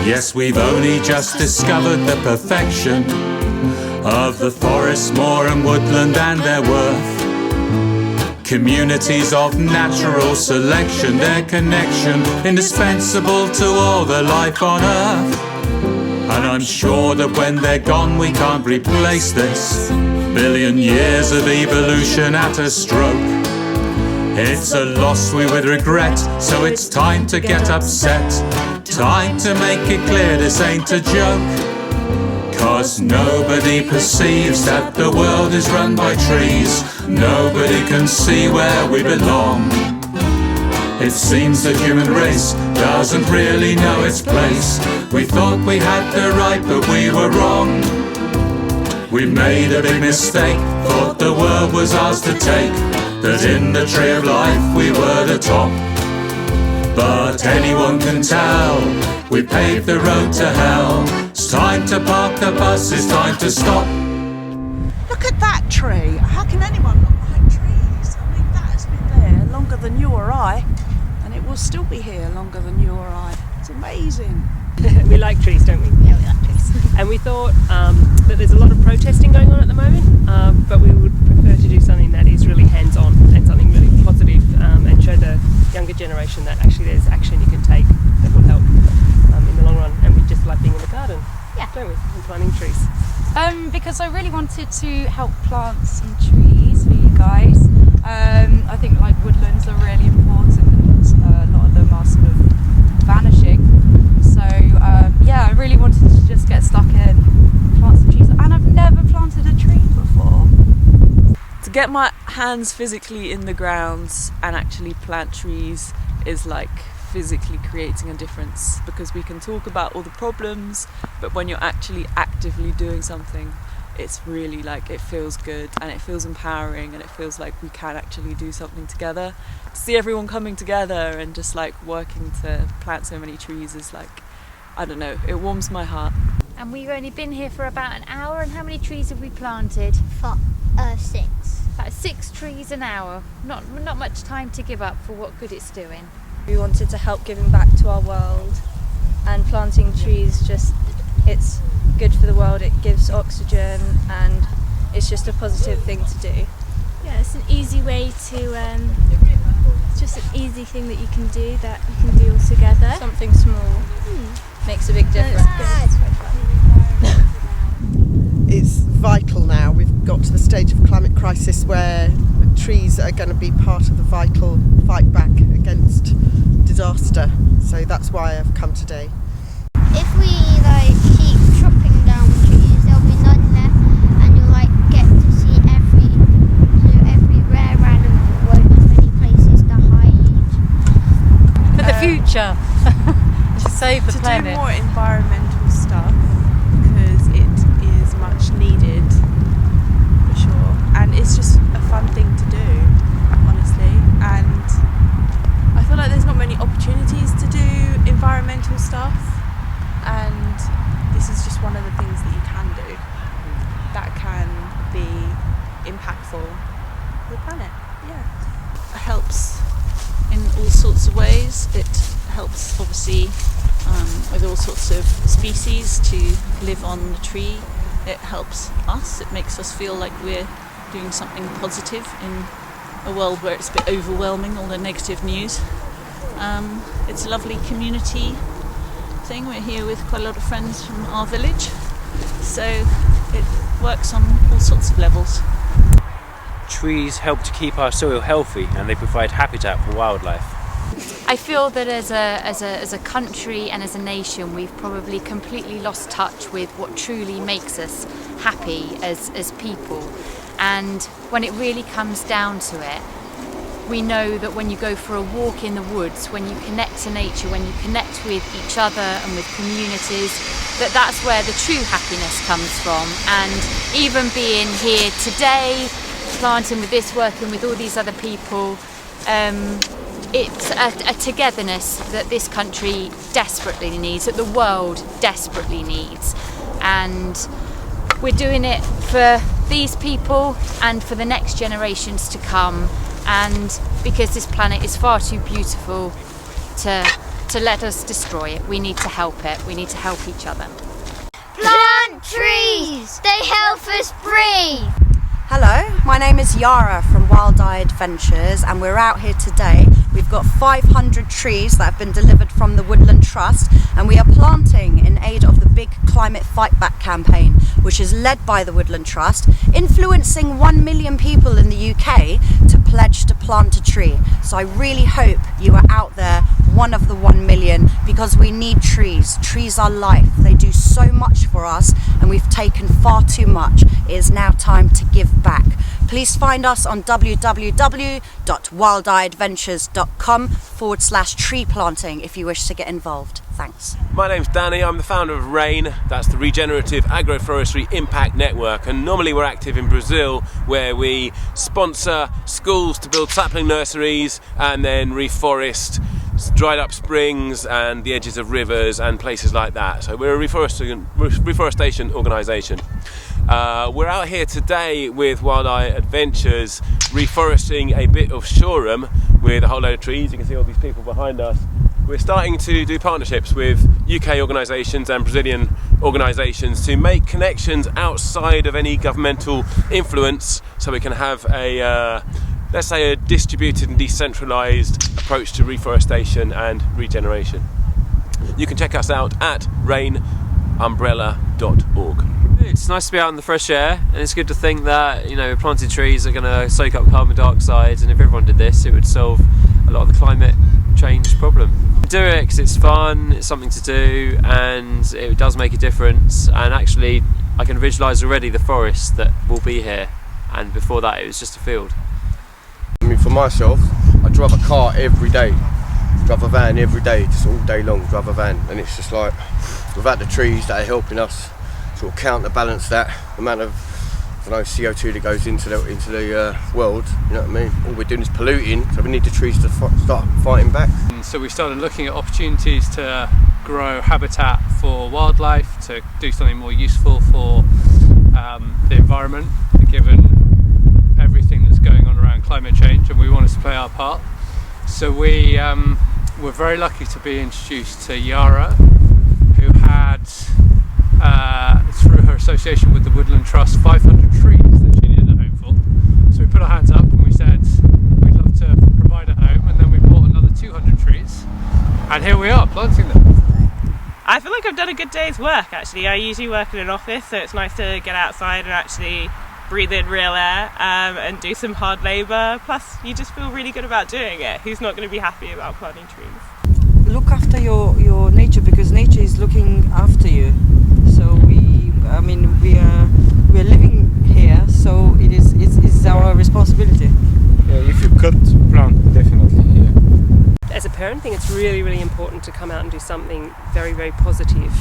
Yes, we've only just discovered the perfection of the forest, moor and woodland and their worth. Communities of natural selection, their connection indispensable to all the life on earth. And I'm sure that when they're gone we can't replace this billion years of evolution at a stroke. It's a loss we would regret, so it's time to get upset. Time to make it clear this ain't a joke. 'Cause nobody perceives that the world is run by trees. Nobody can see where we belong. It seems the human race doesn't really know its place. We thought we had the right, but we were wrong. We made a big mistake, thought the world was ours to take. That in the tree of life we were the top. But anyone can tell, we paved the road to hell. It's time to park the bus, it's time to stop. Look at that tree. How can anyone not like trees? I mean, that has been there longer than you or I, and it will still be here longer than you or I. It's amazing. We like trees, don't we? Yeah, we like trees. And we thought that there's a lot of protesting going on at the moment, but we would prefer to do something that is really hands-on and something really positive, and show the younger generation that actually there's action you can take that will help in the long run. And we just like being in the garden, don't we? And planting trees. Because I really wanted to help plant some trees for you guys. I think like woodlands are really important. A lot of them are sort of vanishing. So I really wanted to just get stuck in, plant some trees, and I've never planted a tree before. To get my hands physically in the ground and actually plant trees is like physically creating a difference, because we can talk about all the problems, but when you're actually actively doing something, it's really like, it feels good and it feels empowering and it feels like we can actually do something together. To see everyone coming together and just like working to plant so many trees is like, I don't know, it warms my heart. And we've only been here for about an hour, and how many trees have we planted? 6. About 6 trees an hour. Not much time to give up for what good it's doing. We wanted to help giving back to our world, and planting trees, just, it's good for the world, it gives oxygen, and it's just a positive thing to do. Yeah, it's an easy way to, it's just an easy thing that you can do, that you can do all together. Something small makes a big difference. It's quite fun. It's vital now. We've got to the stage of climate crisis where trees are going to be part of the vital fight back against disaster. So that's why I've come today. If we keep chopping down trees, there'll be none left, and you'll get to see every rare animal. Won't have many places to hide. For the future, to save the planet. To do more environmental stuff, because it is much needed, for sure. And it's just a fun thing to do, honestly. And I feel like there's not many opportunities to do environmental stuff. And this is just one of the things that you can do that can be impactful for the planet. It helps in all sorts of ways. It helps obviously with all sorts of species to live on the tree. It helps us, it makes us feel like we're doing something positive in a world where it's a bit overwhelming, all the negative news. It's a lovely community thing. We're here with quite a lot of friends from our village, so it works on all sorts of levels. Trees help to keep our soil healthy, and they provide habitat for wildlife. I feel that as a country and as a nation, we've probably completely lost touch with what truly makes us happy as people. And when it really comes down to it, we know that when you go for a walk in the woods, when you connect to nature, when you connect with each other and with communities, that's where the true happiness comes from. And even being here today, planting with this, working with all these other people, it's a togetherness that this country desperately needs, that the world desperately needs. And we're doing it for these people and for the next generations to come, and because this planet is far too beautiful to to let us destroy it. We need to help it. We need to help each other. Plant trees, they help us breathe. Hello, my name is Yara from Wildeye Adventures, and we're out here today. We've got 500 trees that have been delivered from the Woodland Trust, and we are planting in aid of the big Climate Fight Back campaign, which is led by the Woodland Trust, influencing 1 million people in the UK to pledge to plant a tree. So I really hope you are out there, one of the 1 million, because we need trees. Trees are life. They do so much for us, and we've taken far too much. It is now time to give back. Please find us on www.wildeyeadventures.com/tree planting if you wish to get involved. Thanks. My name's Danny, I'm the founder of RAIN, that's the Regenerative Agroforestry Impact Network, and normally we're active in Brazil where we sponsor schools to build sapling nurseries and then reforest dried up springs and the edges of rivers and places like that. So we're a reforestation organisation. We're out here today with Wildeye Adventures reforesting a bit of Shoreham with a whole load of trees. You can see all these people behind us. We're starting to do partnerships with UK organisations and Brazilian organisations to make connections outside of any governmental influence so we can have a let's say a distributed and decentralised approach to reforestation and regeneration. You can check us out at rainumbrella.org. It's nice to be out in the fresh air, and it's good to think that, you know, planted trees are going to soak up carbon dioxide, and if everyone did this, it would solve a lot of the climate change problem. Do it because it's fun, it's something to do, and it does make a difference. And actually, I can visualise already the forest that will be here, and before that, it was just a field. I mean, for myself, I drive a car every day, drive a van every day, just all day long, drive a van, and it's just like, without the trees that are helping us sort of counterbalance that amount of, I don't know, CO2 that goes into the world, you know what I mean? All we're doing is polluting, so we need the trees to start fighting back. And so we started looking at opportunities to grow habitat for wildlife, to do something more useful for the environment, given everything that's going on around climate change, and we wanted to play our part. So we were very lucky to be introduced to Yara, who had, through her association with the Woodland Trust, 500 trees that she needed a home for. So we put our hands up and we said we'd love to provide a home, and then we bought another 200 trees, and here we are planting them. I feel like I've done a good day's work actually. I usually work in an office, so it's nice to get outside and actually breathe in real air and do some hard labour. Plus you just feel really good about doing it. Who's not going to be happy about planting trees? Look after your nature, because nature is looking after you. So we're living here, so it's our responsibility. Yeah, if you could plant, definitely. Yeah. As a parent, I think it's really, really important to come out and do something very, very positive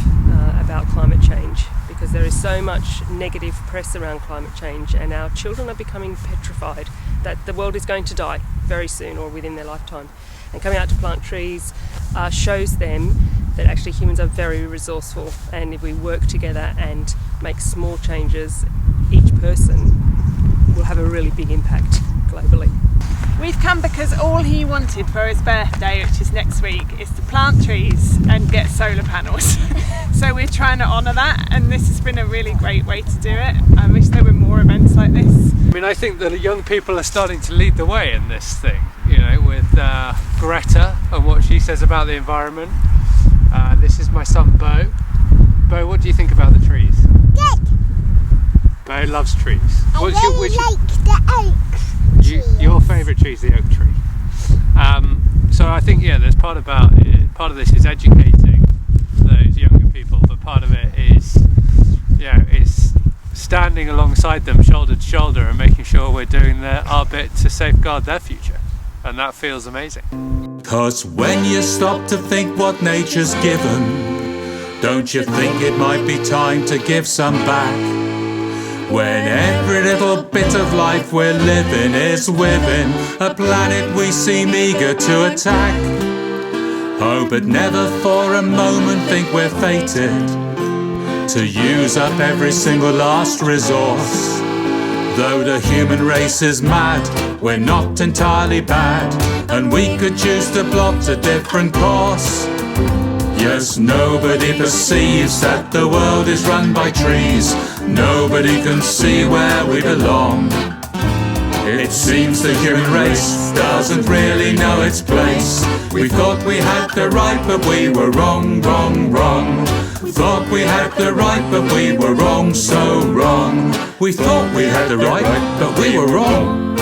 about climate change, because there is so much negative press around climate change, and our children are becoming petrified that the world is going to die very soon or within their lifetime. And coming out to plant trees shows them that actually humans are very resourceful, and if we work together and make small changes, each person will have a really big impact globally. We've come because all he wanted for his birthday, which is next week, is to plant trees and get solar panels. So we're trying to honour that, and this has been a really great way to do it. I wish there were more events like this. I mean, I think that young people are starting to lead the way in this thing, you know, with Greta and what she says about the environment. This is my son Bo. Bo, what do you think about the trees? Good. Bo loves trees. I like the oaks. Your favourite tree is the oak tree. So I think, yeah, there's part of this is educating those younger people, but part of it is, is standing alongside them shoulder to shoulder and making sure we're doing our bit to safeguard their future, and that feels amazing. 'Cause when you stop to think what nature's given, don't you think it might be time to give some back? When every little bit of life we're living is within a planet we seem eager to attack. Oh, but never for a moment think we're fated to use up every single last resource. Though the human race is mad, we're not entirely bad, and we could choose to plot a different course. Yes, nobody perceives that the world is run by trees. Nobody can see where we belong. It seems the human race doesn't really know its place. We thought we had the right, but we were wrong, wrong, wrong. Thought we had the right, but we were wrong, so wrong. We thought we had the right, but we were wrong.